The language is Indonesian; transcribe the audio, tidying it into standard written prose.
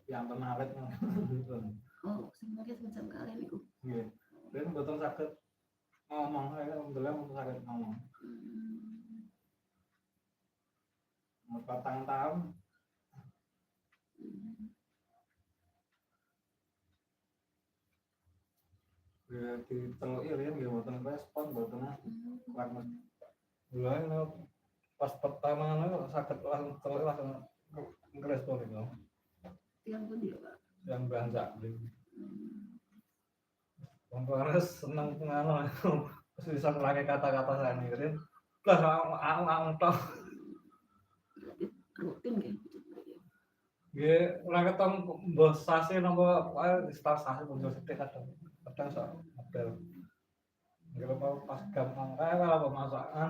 yang penarik oh sing mungkin macam kalian itu nggih ben mboten saged ngomong alhamdulillah mboten saged ngomong 4 tahun ya diteluki riyen nggih mboten respon mboten kuat mulai pas pertama saged langsung teluk langsung ngerespon itu yang pun dia Pak yang banyak harus seneng pengalaman terus bisa pakai kata-kata saya nih plus aku tahu rutin kayak gitu ya orang ketemu bos sasi nomor start sasi muncul sedih kadang so model kalau pas gampang kayak kalau pemasakan